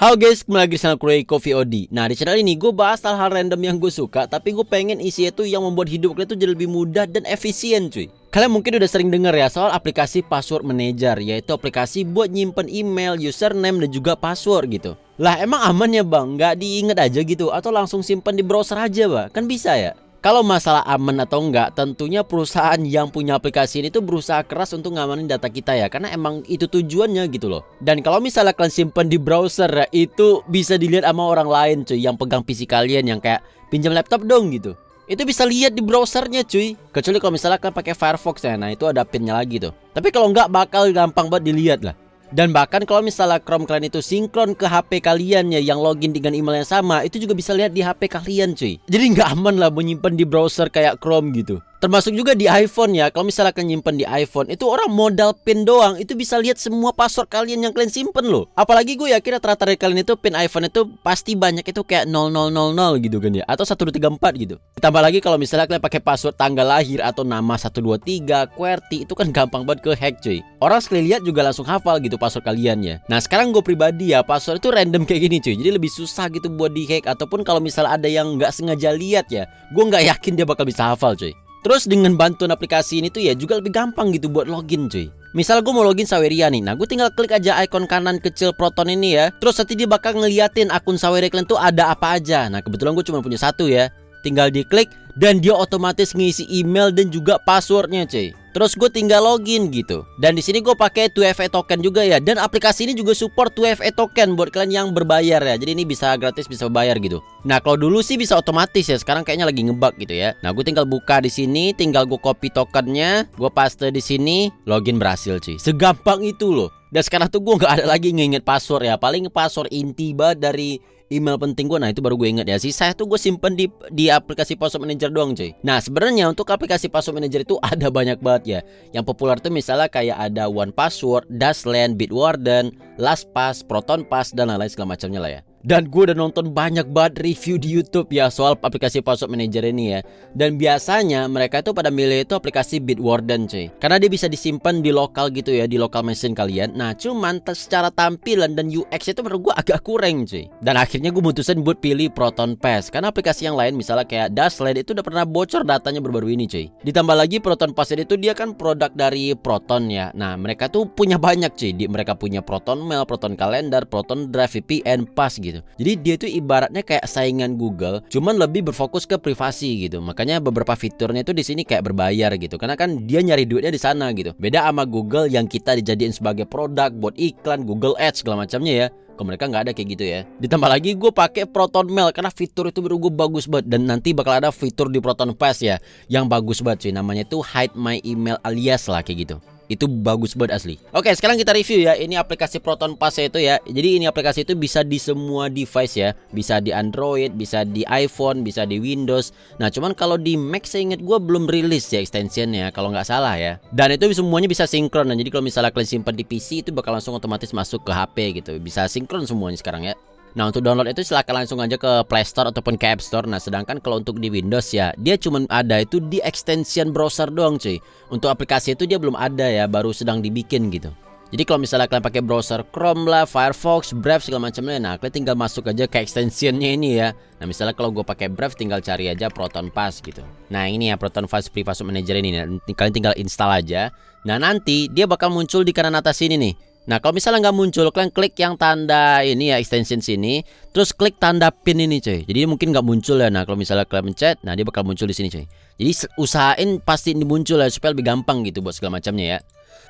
Halo guys, kembali lagi di channel Kureko VOD. Nah, di channel ini gue bahas hal-hal random yang gue suka, tapi gue pengen isinya tuh yang membuat hidup kalian tuh jadi lebih mudah dan efisien cuy. Kalian mungkin udah sering denger ya soal aplikasi password manager, yaitu aplikasi buat nyimpen email, username, dan juga password gitu. Lah emang aman ya bang? Nggak diinget aja gitu? Atau langsung simpen di browser aja bang? Kan bisa ya? Kalau masalah aman atau enggak, tentunya perusahaan yang punya aplikasi ini tuh berusaha keras untuk ngamanin data kita ya, karena emang itu tujuannya gitu loh. Dan kalau misalnya kalian simpen di browser ya, itu bisa dilihat sama orang lain cuy, yang pegang PC kalian, yang kayak pinjam laptop dong gitu. Itu bisa lihat di browsernya cuy. Kecuali kalau misalnya kalian pakai Firefox ya, nah itu ada pinnya lagi tuh. Tapi kalau enggak bakal gampang banget dilihat lah. Dan bahkan kalau misalnya Chrome kalian itu sinkron ke HP kalian ya, yang login dengan email yang sama, itu juga bisa lihat di HP kalian cuy. Jadi nggak aman lah menyimpan di browser kayak Chrome gitu. Termasuk juga di iPhone ya. Kalau misalnya kalian nyimpen di iPhone, itu orang modal PIN doang itu bisa lihat semua password kalian yang kalian simpen loh. Apalagi gue yakin rata-rata dari kalian itu PIN iPhone itu pasti banyak itu kayak 0000 gitu kan ya, atau 1234 gitu. Ditambah lagi kalau misalnya kalian pakai password tanggal lahir atau nama 123, QWERTY, itu kan gampang banget ke hack cuy. Orang sekali lihat juga langsung hafal gitu password kalian ya. Nah sekarang gue pribadi ya, password itu random kayak gini cuy. Jadi lebih susah gitu buat di hack, ataupun kalau misalnya ada yang nggak sengaja lihat ya, gue nggak yakin dia bakal bisa hafal cuy. Terus dengan bantuan aplikasi ini tuh ya juga lebih gampang gitu buat login cuy. Misal gue mau login Saweria nih, nah gue tinggal klik aja ikon kanan kecil Proton ini ya. Terus nanti dia bakal ngeliatin akun Saweria kalian tuh ada apa aja. Nah kebetulan gue cuma punya satu ya. Tinggal diklik dan dia otomatis ngisi email dan juga passwordnya cuy. Terus gue tinggal login gitu. Dan di sini gue pakai 2FA token juga ya. Dan aplikasi ini juga support 2FA token buat kalian yang berbayar ya. Jadi ini bisa gratis, bisa bayar gitu. Nah kalau dulu sih bisa otomatis ya. Sekarang kayaknya lagi ngebug gitu ya. Nah gue tinggal buka di sini, tinggal gue copy tokennya, gue paste di sini, login berhasil cuy. Segampang itu loh. Dan sekarang tuh gue nggak ada lagi nginget password ya. Paling password inti banget dari email penting gue, nah itu baru gue inget ya. Sisa itu gue simpen di aplikasi password manager doang cuy. Nah sebenarnya untuk aplikasi password manager itu ada banyak banget ya. Yang populer tuh misalnya kayak ada OnePassword, Dashlane, Bitwarden, LastPass, ProtonPass, dan lain-lain segala macamnya lah ya. Dan gue udah nonton banyak banget review di YouTube ya soal aplikasi password manager ini ya. Dan biasanya mereka itu pada milih itu aplikasi Bitwarden cuy, karena dia bisa disimpan di lokal gitu ya, di lokal machine kalian. Nah cuman secara tampilan dan UX itu menurut gue agak kurang cuy. Dan akhirnya gue mutusin buat pilih ProtonPass, karena aplikasi yang lain misalnya kayak Dashlane itu udah pernah bocor datanya baru-baru ini cuy. Ditambah lagi ProtonPass itu dia kan produk dari Proton ya. Nah mereka tuh punya banyak cuy. Mereka punya Proton Mail, Proton Calendar, Proton Drive, VPN, Pass gitu. Jadi dia itu ibaratnya kayak saingan Google, cuman lebih berfokus ke privasi gitu. Makanya beberapa fiturnya itu di sini kayak berbayar gitu, karena kan dia nyari duitnya di sana gitu. Beda sama Google yang kita dijadiin sebagai produk buat iklan, Google Ads segala macamnya ya. Kalau mereka nggak ada kayak gitu ya. Ditambah lagi gue pakai Proton Mail karena fitur itu menurut gue bagus banget. Dan nanti bakal ada fitur di ProtonPass ya yang bagus banget cuy. Namanya itu Hide My Email Alias lah kayak gitu. Itu bagus banget asli. Oke sekarang kita review ya. Ini aplikasi ProtonPass itu ya. Jadi ini aplikasi itu bisa di semua device ya. Bisa di Android, bisa di iPhone, bisa di Windows. Nah cuman kalau di Mac saya ingat gue belum rilis ya extensionnya, kalau nggak salah ya. Dan itu semuanya bisa sinkron. Nah jadi kalau misalnya kalian simpan di PC itu bakal langsung otomatis masuk ke HP gitu. Bisa sinkron semuanya sekarang ya. Nah untuk download itu silahkan langsung aja ke Play Store ataupun ke App Store. Nah sedangkan kalau untuk di Windows ya, dia cuma ada itu di extension browser doang cuy. Untuk aplikasi itu dia belum ada ya, baru sedang dibikin gitu. Jadi kalau misalnya kalian pakai browser Chrome lah, Firefox, Brave segala macamnya, nah kalian tinggal masuk aja ke extensionnya ini ya. Nah misalnya kalau gue pakai Brave tinggal cari aja ProtonPass gitu. Nah ini ya ProtonPass Free Password Manager ini. Nah, kalian tinggal install aja. Nah nanti dia bakal muncul di kanan atas sini nih. Nah kalau misalnya nggak muncul, kalian klik yang tanda ini ya, extension sini, terus klik tanda pin ini cuy. Jadi mungkin nggak muncul ya. Nah kalau misalnya kalian mencet, nah dia bakal muncul di sini cuy. Jadi usahain pasti ini muncul ya supaya lebih gampang gitu buat segala macamnya ya.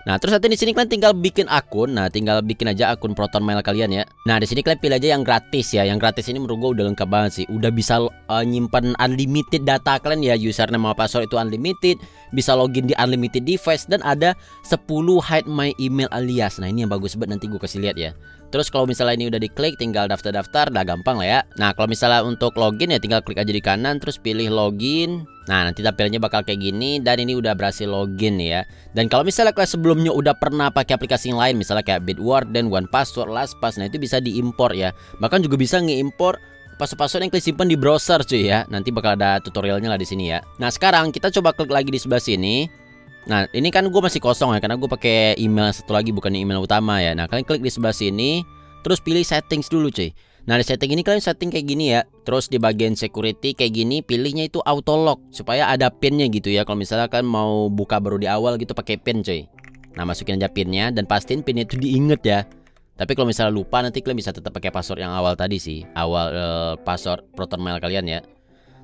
Nah terus nanti di sini kalian tinggal bikin akun. Nah tinggal bikin aja akun Proton Mail kalian ya. Nah di sini kalian pilih aja yang gratis ya. Yang gratis ini menurut gue udah lengkap banget sih. Udah bisa nyimpan unlimited data kalian ya. Username sama password itu unlimited. Bisa login di unlimited device. Dan ada 10 Hide My Email Alias. Nah ini yang bagus banget, nanti gue kasih lihat ya. Terus kalau misalnya ini udah diklik, tinggal daftar-daftar, udah gampang lah ya. Nah kalau misalnya untuk login ya tinggal klik aja di kanan, terus pilih login. Nah nanti tampilannya bakal kayak gini. Dan ini udah berhasil login ya. Dan kalau misalnya kalian sebelumnya udah pernah pakai aplikasi yang lain, misalnya kayak Bitwarden, OnePassword, LastPass, nah itu bisa diimpor ya. Bahkan juga bisa ngeimpor password yang kalian simpan di browser cuy ya. Nanti bakal ada tutorialnya lah di sini ya. Nah sekarang kita coba klik lagi di sebelah sini. Nah ini kan gue masih kosong ya, karena gue pakai email satu lagi bukan email utama ya. Nah kalian klik di sebelah sini. Terus pilih settings dulu cuy. Nah di setting ini kalian setting kayak gini ya. Terus di bagian security kayak gini, pilihnya itu auto lock supaya ada pinnya gitu ya. Kalau misalnya kan mau buka baru di awal gitu pakai pin cuy. Nah masukin aja pinnya dan pastiin pinnya itu diinget ya. Tapi kalau misalnya lupa nanti kalian bisa tetap pakai password yang awal tadi sih. Awal password ProtonMail kalian ya.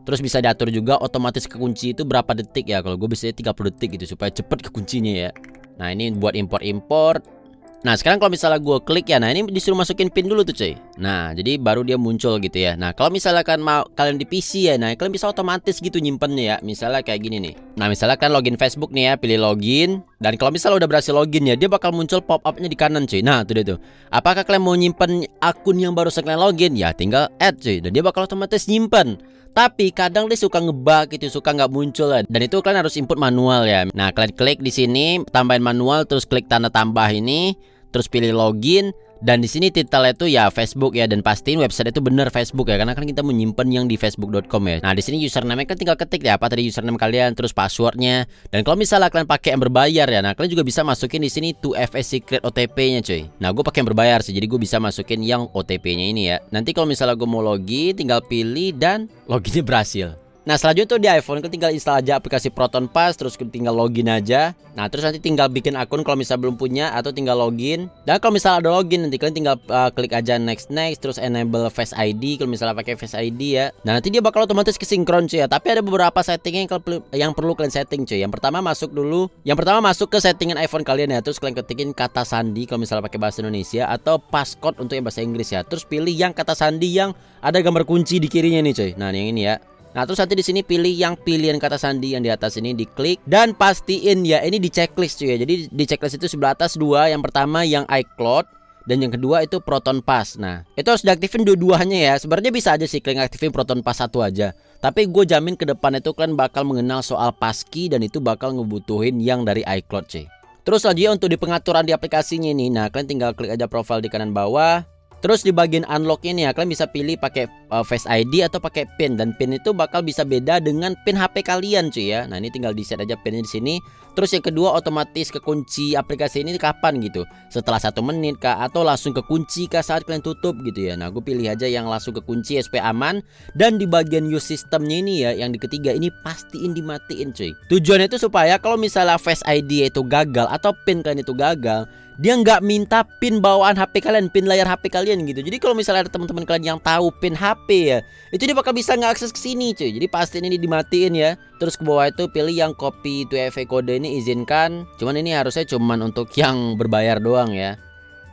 Terus bisa diatur juga otomatis kekunci itu berapa detik ya. Kalau gue biasanya 30 detik gitu supaya cepet kekuncinya ya. Nah ini buat import-import. Nah sekarang kalau misalnya gue klik ya, nah ini disuruh masukin pin dulu tuh cuy. Nah jadi baru dia muncul gitu ya. Nah kalau misalnya kan mau kalian di PC ya, nah kalian bisa otomatis gitu nyimpennya ya. Misalnya kayak gini nih. Nah misalnya kan login Facebook nih ya, pilih login. Dan kalau misalnya udah berhasil login ya, dia bakal muncul pop upnya di kanan cuy. Nah tuh dia tuh. Apakah kalian mau nyimpen akun yang baru kalian login? Ya tinggal add cuy. Dan dia bakal otomatis nyimpen. Tapi kadang dia suka ngebug gitu, suka nggak muncul ya. Dan itu kalian harus input manual ya. Nah kalian klik di sini, tambahin manual, terus klik tanda tambah ini, terus pilih login. Dan di sini titelnya itu ya Facebook ya, dan pastiin website itu bener Facebook ya, karena kan kita menyimpan yang di facebook.com ya. Nah di sini username kan tinggal ketik ya apa tadi username kalian, terus passwordnya. Dan kalau misalnya kalian pakai yang berbayar ya, nah kalian juga bisa masukin di sini 2FA secret OTP-nya cuy. Nah gue pakai yang berbayar sih, jadi gue bisa masukin yang OTP-nya ini ya. Nanti kalau misalnya gue mau login, tinggal pilih dan loginnya berhasil. Nah selanjutnya tuh di iPhone kan tinggal install aja aplikasi Proton Pass, terus tinggal login aja. Nah terus nanti tinggal bikin akun kalau misalnya belum punya, atau tinggal login. Dan kalau misalnya ada login nanti kalian tinggal klik aja next, terus enable Face ID kalau misalnya pakai Face ID ya. Nah nanti dia bakal otomatis kesinkron cuy ya. Tapi ada beberapa setting yang perlu kalian setting cuy. Yang pertama masuk ke settingan iPhone kalian ya. Terus kalian ketikin kata sandi kalau misalnya pakai bahasa Indonesia, atau passcode untuk yang bahasa Inggris ya. Terus pilih yang kata sandi yang ada gambar kunci di kirinya nih cuy. Nah yang ini ya. Nah terus nanti di sini pilih yang pilihan kata sandi yang di atas ini, diklik dan pastiin ya ini di checklist cuy ya. Jadi di checklist itu sebelah atas dua, yang pertama yang iCloud dan yang kedua itu Proton Pass. Nah itu harus diaktifin dua-duanya ya. Sebenarnya bisa aja sih kalian aktifin Proton Pass satu aja, tapi gue jamin ke depan itu kalian bakal mengenal soal passkey dan itu bakal ngebutuhin yang dari iCloud cuy. Terus selanjutnya untuk di pengaturan di aplikasinya ini, nah kalian tinggal klik aja profile di kanan bawah. Terus di bagian unlock ini ya, kalian bisa pilih pakai Face ID atau pakai PIN, dan PIN itu bakal bisa beda dengan PIN HP kalian cuy ya. Nah ini tinggal di set aja PINnya di sini. Terus yang kedua otomatis kekunci aplikasi ini kapan gitu, setelah 1 menit kah, atau langsung kekunci kah saat kalian tutup gitu ya. Nah gue pilih aja yang langsung kekunci ya supaya aman. Dan di bagian use systemnya ini ya, yang di ketiga ini pastiin dimatiin cuy. Tujuannya itu supaya kalau misalnya Face ID itu gagal atau PIN kalian itu gagal, dia nggak minta pin bawaan HP kalian, pin layar HP kalian gitu. Jadi kalau misalnya ada teman-teman kalian yang tahu pin HP ya, itu dia bakal bisa ngeakses ke sini cuy. Jadi pastiin ini dimatiin ya. Terus ke bawah itu pilih yang copy 2FA kode ini izinkan. Cuman ini harusnya cuman untuk yang berbayar doang ya.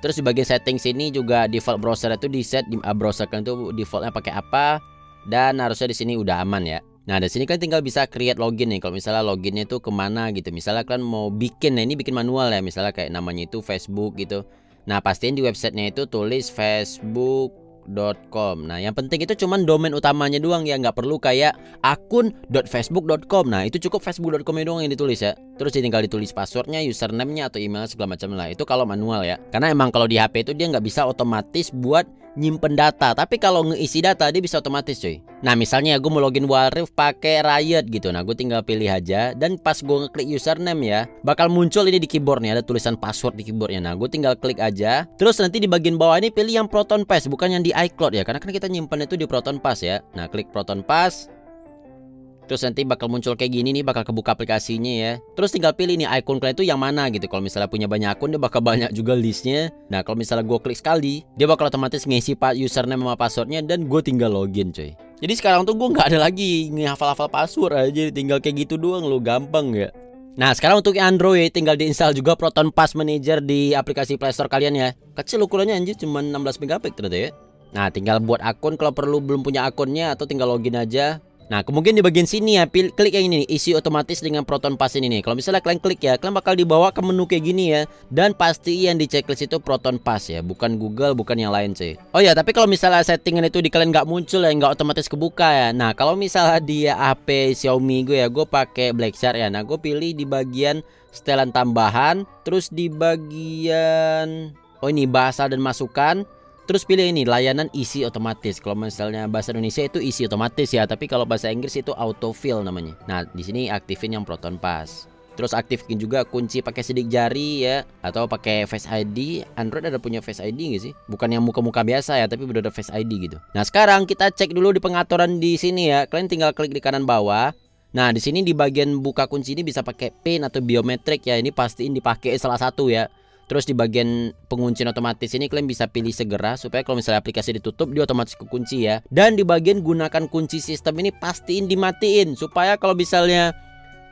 Terus di bagian setting sini juga default browser itu di set, di browser kalian itu defaultnya pakai apa. Dan harusnya di sini udah aman ya. Nah di sini kan tinggal bisa create login nih. Kalau misalnya loginnya itu kemana gitu, misalnya kalian mau bikin, nah ini bikin manual ya, misalnya kayak namanya itu Facebook gitu. Nah pastiin di websitenya itu tulis facebook.com. Nah yang penting itu cuman domain utamanya doang ya, nggak perlu kayak akun.facebook.com. Nah itu cukup facebook.com doang yang ditulis ya. Terus tinggal ditulis passwordnya, username-nya atau email segala macam lah. Itu kalau manual ya, karena emang kalau di HP itu dia nggak bisa otomatis buat nyimpen data, tapi kalau ngeisi data dia bisa otomatis cuy. Nah misalnya gue mau login Wildrift pakai Riot gitu, nah gue tinggal pilih aja, dan pas gue ngeklik username ya, bakal muncul ini di keyboard nih, ada tulisan password di keyboardnya. Nah gue tinggal klik aja, terus nanti di bagian bawah ini pilih yang Proton Pass, bukan yang di iCloud ya, karena kan kita nyimpen itu di Proton Pass ya. Nah klik Proton Pass. Terus nanti bakal muncul kayak gini nih, bakal kebuka aplikasinya ya. Terus tinggal pilih nih akun kalian itu yang mana gitu. Kalau misalnya punya banyak akun, dia bakal banyak juga listnya. Nah kalau misalnya gue klik sekali, dia bakal otomatis ngisi username sama passwordnya, dan gue tinggal login coy. Jadi sekarang tuh gue nggak ada lagi ngehafal-hafal password aja, tinggal kayak gitu doang lo, gampang ya. Nah sekarang untuk Android tinggal diinstal juga Proton Pass Manager di aplikasi Play Store kalian ya. Kecil ukurannya anjir, cuma 16 MB ternyata ya. Nah tinggal buat akun kalau perlu, belum punya akunnya, atau tinggal login aja. Nah kemudian di bagian sini ya, klik yang ini nih, isi otomatis dengan Proton Pass ini nih. Kalau misalnya kalian klik ya, kalian bakal dibawa ke menu kayak gini ya. Dan pasti yang di checklist itu Proton Pass ya, bukan Google, bukan yang lain sih. Oh ya, tapi kalau misalnya settingan itu di kalian nggak muncul ya, nggak otomatis kebuka ya. Nah kalau misalnya di HP Xiaomi gue ya, gue pakai Black Shark ya. Nah gue pilih di bagian setelan tambahan, terus di bagian ini bahasa dan masukan. Terus pilih ini layanan isi otomatis. Kalau misalnya bahasa Indonesia itu isi otomatis ya, tapi kalau bahasa Inggris itu autofill namanya. Nah, di sini aktifin yang Proton Pass. Terus aktifkan juga kunci pakai sidik jari ya, atau pakai Face ID. Android ada punya Face ID nggak sih? Bukan yang muka-muka biasa ya, tapi udah ada Face ID gitu. Nah sekarang kita cek dulu di pengaturan di sini ya. Kalian tinggal klik di kanan bawah. Nah di sini di bagian buka kunci ini bisa pakai PIN atau biometrik ya. Ini pastiin dipakai salah satu ya. Terus di bagian penguncian otomatis ini kalian bisa pilih segera supaya kalau misalnya aplikasi ditutup dia otomatis kekunci ya. Dan di bagian gunakan kunci sistem ini pastiin dimatiin supaya kalau misalnya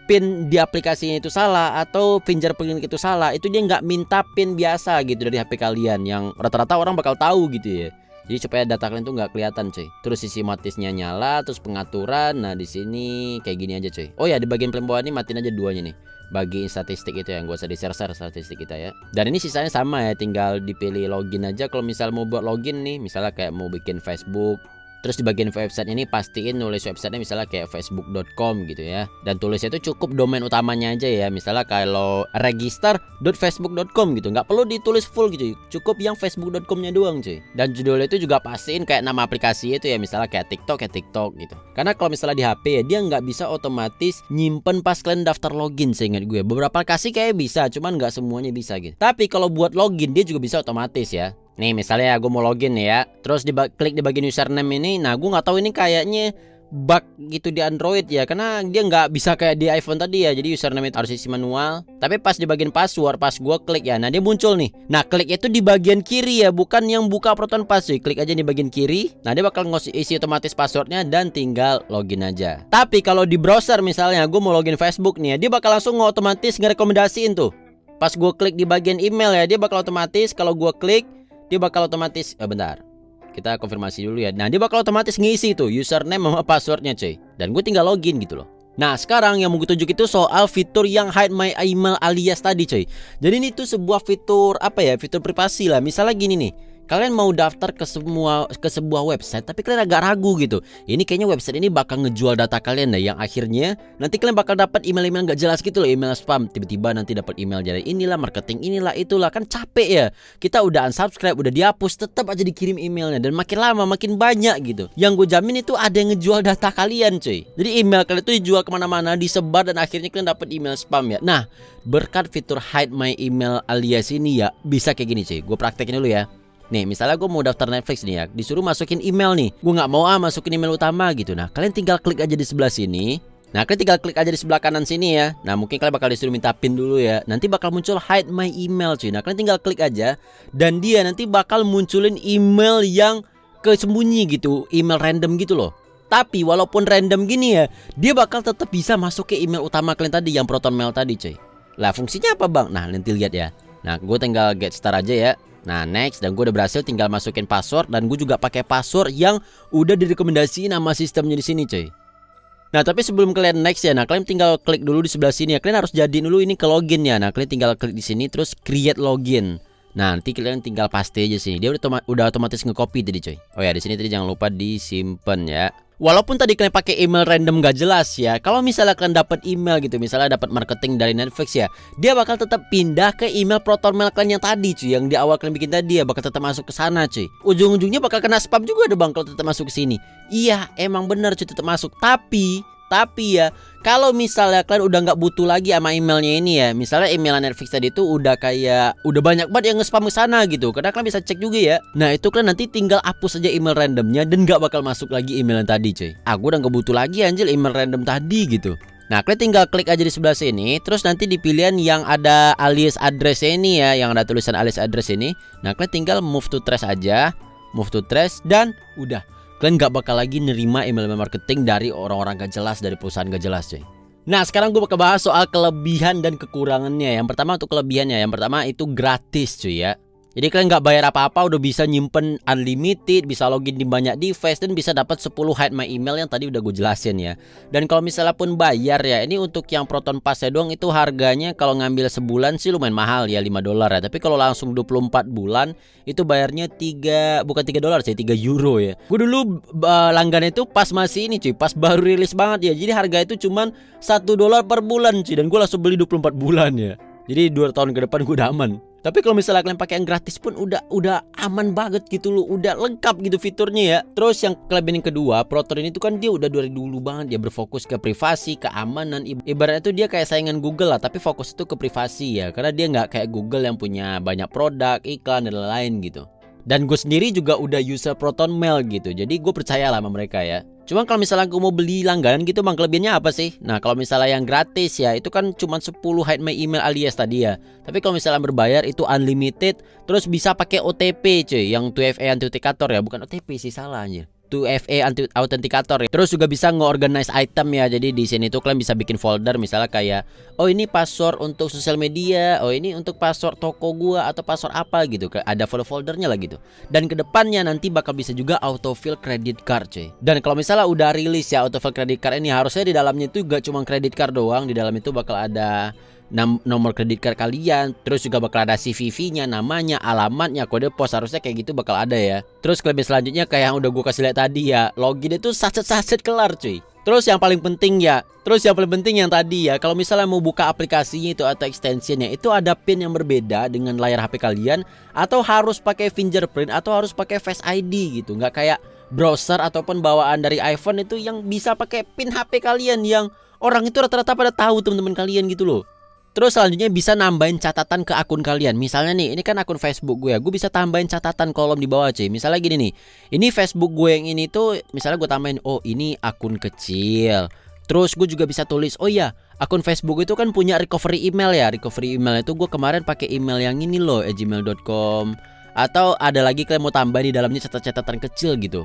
PIN di aplikasinya itu salah atau fingerprint itu salah, itu dia nggak minta PIN biasa gitu dari HP kalian yang rata-rata orang bakal tahu gitu ya. Jadi supaya data kalian tuh nggak kelihatan cuy. Terus sisi matisnya nyala, terus pengaturan. Nah di sini kayak gini aja cuy. Oh ya di bagian paling bawah ini matiin aja duanya nih. Bagiin statistik itu yang gak usah di-share statistik kita ya. Dan ini sisanya sama ya, tinggal dipilih login aja kalau misal mau buat login nih, misalnya kayak mau bikin Facebook. Terus di bagian website ini pastiin nulis websitenya misalnya kayak facebook.com gitu ya. Dan tulisnya itu cukup domain utamanya aja ya. Misalnya kalau register.facebook.com gitu. Nggak perlu ditulis full gitu. Cukup yang facebook.com-nya doang cuy. Dan judulnya itu juga pastiin kayak nama aplikasi itu ya. Misalnya kayak TikTok gitu. Karena kalau misalnya di HP ya dia nggak bisa otomatis nyimpen pas kalian daftar login seingat gue. Beberapa aplikasi kayak bisa, cuman nggak semuanya bisa gitu. Tapi kalau buat login dia juga bisa otomatis ya. Nih misalnya gue mau login nih ya. Terus klik di bagian username ini. Nah gue nggak tahu ini kayaknya bug gitu di Android ya, karena dia nggak bisa kayak di iPhone tadi ya. Jadi username itu harus isi manual. Tapi pas di bagian password, pas gue klik ya, nah dia muncul nih. Nah klik itu di bagian kiri ya, bukan yang buka Proton Pass cuy. Klik aja di bagian kiri. Nah dia bakal isi otomatis passwordnya dan tinggal login aja. Tapi kalau di browser misalnya gue mau login Facebook nih ya, dia bakal langsung otomatis ngerekomendasiin tuh. Pas gue klik di bagian email ya, dia bakal otomatis kalau gue klik dia bakal otomatis bentar. Kita konfirmasi dulu ya. Nah, dia bakal otomatis ngisi tuh username sama passwordnya cuy. Dan gue tinggal login gitu loh. Nah, sekarang yang mau gue tunjuk itu soal fitur yang hide my email alias tadi cuy. Jadi ini tuh sebuah fitur fitur privasi lah. Misalnya gini nih. Kalian mau daftar ke sebuah website tapi kalian agak ragu gitu. Ini kayaknya website ini bakal ngejual data kalian deh, yang akhirnya nanti kalian bakal dapat email-email nggak jelas gitu loh, email spam. Tiba-tiba nanti dapat email dari inilah marketing inilah itulah, kan capek ya. Kita udah unsubscribe, udah dihapus, tetap aja dikirim emailnya dan makin lama makin banyak gitu. Yang gue jamin itu ada yang ngejual data kalian cuy. Jadi email kalian itu dijual kemana-mana, disebar dan akhirnya kalian dapat email spam ya. Nah berkat fitur hide my email alias ini ya bisa kayak gini cuy. Gue praktekin dulu ya. Nih misalnya gue mau daftar Netflix nih ya, disuruh masukin email nih. Gue nggak mau masukin email utama gitu. Nah kalian tinggal klik aja di sebelah sini. Nah kalian tinggal klik aja di sebelah kanan sini ya. Nah mungkin kalian bakal disuruh minta PIN dulu ya. Nanti bakal muncul hide my email cuy. Nah kalian tinggal klik aja. Dan dia nanti bakal munculin email yang kesembunyi gitu, email random gitu loh. Tapi walaupun random gini ya, dia bakal tetap bisa masuk ke email utama kalian tadi, yang Proton Mail tadi cuy. Lah fungsinya apa bang? Nah nanti lihat ya. Nah gue tinggal get start aja ya. Nah next, dan gue udah berhasil, tinggal masukin password. Dan gue juga pakai password yang udah direkomendasiin nama sistemnya di sini cuy. Nah tapi sebelum kalian next ya, nah kalian tinggal klik dulu di sebelah sini ya. Kalian harus jadiin dulu ini ke login ya. Nah kalian tinggal klik di sini terus create login. Nah nanti kalian tinggal paste aja sini. Dia udah otomatis nge-copy tadi cuy. Oh ya di sini tadi jangan lupa disimpan ya. Walaupun tadi kalian pakai email random gak jelas ya, kalau misalnya kalian dapat email gitu, misalnya dapat marketing dari Netflix ya, dia bakal tetap pindah ke email Proton Mail kalian yang tadi cuy, yang di awal kalian bikin tadi ya, bakal tetap masuk ke sana cuy. Ujung-ujungnya bakal kena spam juga deh bang kalau tetap masuk ke sini. Iya, emang bener cuy tetap masuk. Tapi ya, kalau misalnya kalian udah nggak butuh lagi sama emailnya ini ya, misalnya email Netflix tadi itu udah banyak banget yang nge-spam ke sana gitu, karena kalian bisa cek juga ya. Nah itu kalian nanti tinggal hapus aja email randomnya dan nggak bakal masuk lagi email yang tadi cuy. Aku udah nggak butuh lagi anjir email random tadi gitu. Nah kalian tinggal klik aja di sebelah sini, terus nanti di pilihan yang ada alias address ini ya, yang ada tulisan alias address ini. Nah kalian tinggal move to trace aja, move to trace, dan udah. Kalian gak bakal lagi nerima email marketing dari orang-orang gak jelas, dari perusahaan gak jelas cuy. Nah sekarang gue bakal bahas soal kelebihan dan kekurangannya. Yang pertama untuk kelebihannya, yang pertama itu gratis cuy ya. Jadi kalian nggak bayar apa-apa udah bisa nyimpen unlimited, bisa login di banyak device, dan bisa dapat 10 hide my email yang tadi udah gue jelasin ya. Dan kalau misalnya pun bayar ya, ini untuk yang Proton Pass ya doang, itu harganya kalau ngambil sebulan sih lumayan mahal ya, $5 ya. Tapi kalau langsung 24 bulan itu bayarnya bukan $3 sih, €3 ya. Gue dulu langganan itu pas masih ini cuy, pas baru rilis banget ya. Jadi harga itu cuman $1 per bulan cuy, dan gue langsung beli 24 bulan ya. Jadi 2 tahun ke depan gue udah aman. Tapi kalau misalnya kalian pakai yang gratis pun udah aman banget gitu loh, udah lengkap gitu fiturnya ya. Terus yang kelebihan yang kedua, Proton ini tuh kan dia udah dari dulu banget dia berfokus ke privasi, keamanan. Ibaratnya tuh dia kayak saingan Google lah, tapi fokus itu ke privasi ya. Karena dia nggak kayak Google yang punya banyak produk, iklan dan lain-lain gitu. Dan gue sendiri juga udah user Proton Mail gitu, jadi gue percaya lah sama mereka ya. Cuma kalau misalnya gue mau beli langganan gitu, bang, kelebihannya apa sih? Nah, kalau misalnya yang gratis ya, itu kan cuma 10 hide my email alias tadi ya. Tapi kalau misalnya berbayar itu unlimited, terus bisa pakai OTP cuy, yang 2FA Authenticator ya, bukan OTP sih, salah anjir. 2FA Authenticator ya. Terus juga bisa nge-organize item ya. Jadi di sini tuh kalian bisa bikin folder misalnya kayak, oh ini password untuk sosial media, oh ini untuk password toko gua atau password apa gitu. Ada folder-foldernya lah gitu. Dan kedepannya nanti bakal bisa juga autofill credit card cuy. Dan kalau misalnya udah rilis ya autofill credit card ini, harusnya di dalamnya itu gak cuma credit card doang, di dalam itu bakal ada nomor kredit card kalian, terus juga bakal ada CVV-nya, namanya, alamatnya, kode pos, harusnya kayak gitu bakal ada ya. Terus kelebihan selanjutnya kayak yang udah gue kasih lihat tadi ya, login itu saset kelar cuy. Terus yang paling penting yang tadi ya, kalau misalnya mau buka aplikasinya itu atau extensionnya, itu ada pin yang berbeda dengan layar HP kalian, atau harus pakai fingerprint atau harus pakai Face ID gitu. Nggak kayak browser ataupun bawaan dari iPhone itu yang bisa pakai pin HP kalian, yang orang itu rata-rata pada tahu teman-teman kalian gitu loh. Terus selanjutnya bisa nambahin catatan ke akun kalian. Misalnya nih, ini kan akun Facebook gue ya, gue bisa tambahin catatan kolom di bawah cuy. Misalnya gini nih, ini Facebook gue yang ini tuh, misalnya gue tambahin, oh ini akun kecil. Terus gue juga bisa tulis, oh ya, akun Facebook itu kan punya recovery email ya. Recovery email itu gue kemarin pakai email yang ini loh, gmail.com. Atau ada lagi kalian mau tambah di dalamnya catatan kecil gitu.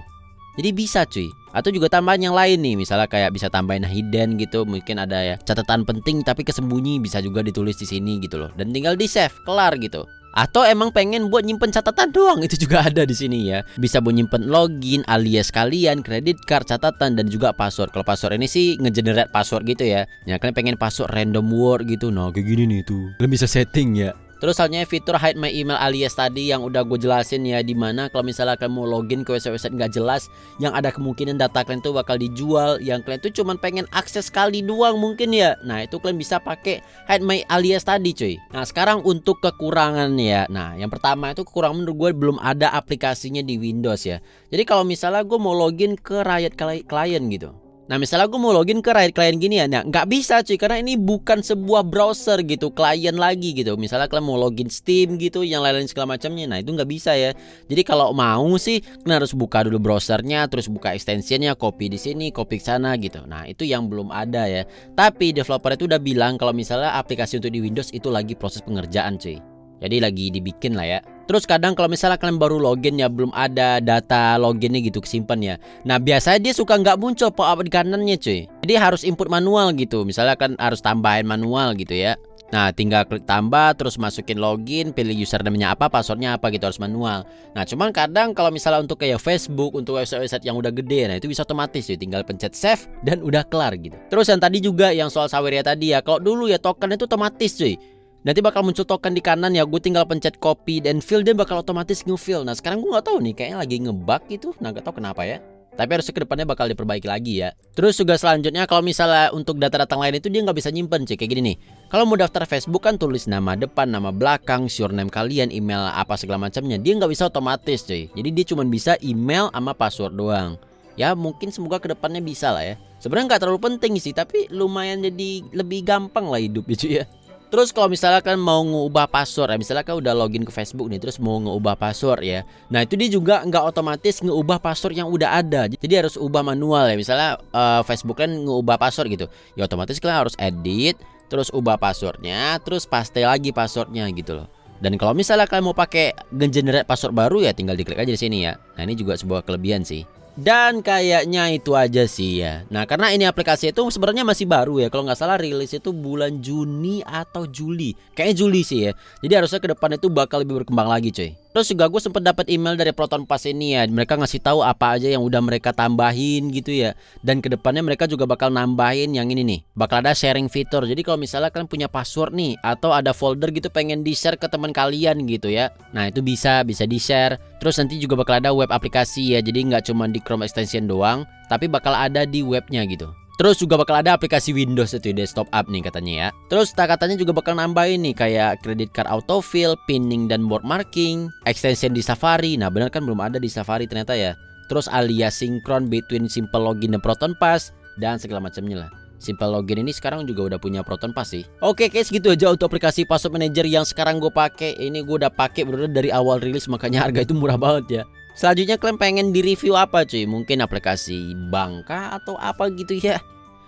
Jadi bisa cuy. Atau juga tambahan yang lain nih, misalnya kayak bisa tambahin hidden gitu, mungkin ada ya catatan penting tapi kesembunyi, bisa juga ditulis di sini gitu loh. Dan tinggal di save, kelar gitu. Atau emang pengen buat nyimpen catatan doang, itu juga ada di sini ya. Bisa buat nyimpen login alias kalian, kredit card, catatan, dan juga password. Kalau password ini sih ngegenerate password gitu ya. Ya kalian pengen password random word gitu, nah kayak gini nih tuh, kalian bisa setting ya. Terus halnya fitur hide my email alias tadi yang udah gue jelasin ya, dimana kalau misalnya kalian mau login ke website nggak jelas, yang ada kemungkinan data kalian tuh bakal dijual, yang kalian tuh cuman pengen akses sekali doang mungkin ya. Nah itu kalian bisa pakai hide my alias tadi cuy. Nah sekarang untuk kekurangan ya. Nah yang pertama itu kekurangan menurut gue belum ada aplikasinya di Windows ya. Jadi kalau misalnya gue mau login ke Riot Client gitu, nah misalnya gue mau login ke Riot Client gini ya, nah nggak bisa cuy, karena ini bukan sebuah browser gitu, klien lagi gitu. Misalnya kalian mau login Steam gitu, yang lain-lain segala macamnya, nah itu nggak bisa ya. Jadi kalau mau sih kalian harus buka dulu browsernya, terus buka extensionnya, copy di sini, copy ke sana gitu. Nah itu yang belum ada ya. Tapi developer itu udah bilang kalau misalnya aplikasi untuk di Windows itu lagi proses pengerjaan cuy. Jadi lagi dibikin lah ya. Terus kadang kalau misalnya kalian baru login ya, belum ada data loginnya gitu kesimpan ya. Nah biasanya dia suka nggak muncul pop-up di kanannya cuy. Jadi harus input manual gitu. Misalnya kan harus tambahin manual gitu ya. Nah tinggal klik tambah, terus masukin login, pilih username-nya apa, passwordnya apa gitu, harus manual. Nah cuman kadang kalau misalnya untuk kayak Facebook, untuk website-website yang udah gede, nah itu bisa otomatis cuy, tinggal pencet save dan udah kelar gitu. Terus yang tadi juga yang soal Saweria tadi ya, kalau dulu ya token itu otomatis cuy. Nanti bakal muncul token di kanan ya, gue tinggal pencet copy dan fill, dia bakal otomatis nge-fill. Nah sekarang gue nggak tahu nih, kayaknya lagi ngebug gitu, nah gak tahu kenapa ya. Tapi harusnya kedepannya bakal diperbaiki lagi ya. Terus juga selanjutnya kalau misalnya untuk data-data lain itu dia nggak bisa nyimpen cuy, kayak gini nih. Kalau mau daftar Facebook kan tulis nama depan, nama belakang, surname kalian, email apa segala macamnya, dia nggak bisa otomatis cuy. Jadi dia cuma bisa email sama password doang. Ya mungkin semoga kedepannya bisa lah ya. Sebenarnya nggak terlalu penting sih, tapi lumayan jadi lebih gampang lah hidup gitu ya. Terus kalau misalnya kan mau ngubah password ya, misalnya kan udah login ke Facebook nih, terus mau ngubah password ya. Nah itu dia juga nggak otomatis ngubah password yang udah ada. Jadi harus ubah manual ya. Misalnya Facebook kan ngubah password gitu, ya otomatis kalian harus edit, terus ubah passwordnya, terus paste lagi passwordnya gitu loh. Dan kalau misalnya kalian mau pakai generate password baru ya, tinggal diklik aja di sini ya. Nah ini juga sebuah kelebihan sih. Dan kayaknya itu aja sih ya. Nah karena ini aplikasi itu sebenarnya masih baru ya. Kalau nggak salah rilis itu bulan Juni atau Juli. Kayaknya Juli sih ya. Jadi harusnya ke depan itu bakal lebih berkembang lagi cuy. Terus juga gue sempet dapat email dari Proton Pass ini ya. Mereka ngasih tahu apa aja yang udah mereka tambahin gitu ya. Dan kedepannya mereka juga bakal nambahin yang ini nih. Bakal ada sharing fitur. Jadi kalau misalnya kalian punya password nih, atau ada folder gitu pengen di-share ke teman kalian gitu ya. Nah itu bisa di-share. Terus nanti juga bakal ada web aplikasi ya. Jadi nggak cuma di Chrome extension doang, tapi bakal ada di webnya gitu. Terus juga bakal ada aplikasi Windows itu desktop app nih katanya ya. Terus katanya juga bakal nambahin nih kayak credit card autofill, pinning dan bookmarking, extension di Safari. Nah bener kan belum ada di Safari ternyata ya. Terus alias sinkron between Simple Login dan Proton Pass dan segala macamnya lah. Simple Login ini sekarang juga udah punya Proton Pass sih. Oke guys, gitu aja untuk aplikasi password manager yang sekarang gue pakai. Ini gue udah pakai bener dari awal rilis, makanya harga itu murah banget ya. Selanjutnya kalian pengen di review apa cuy? Mungkin aplikasi bank kah atau apa gitu ya?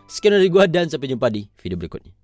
Sekian dari gua dan sampai jumpa di video berikutnya.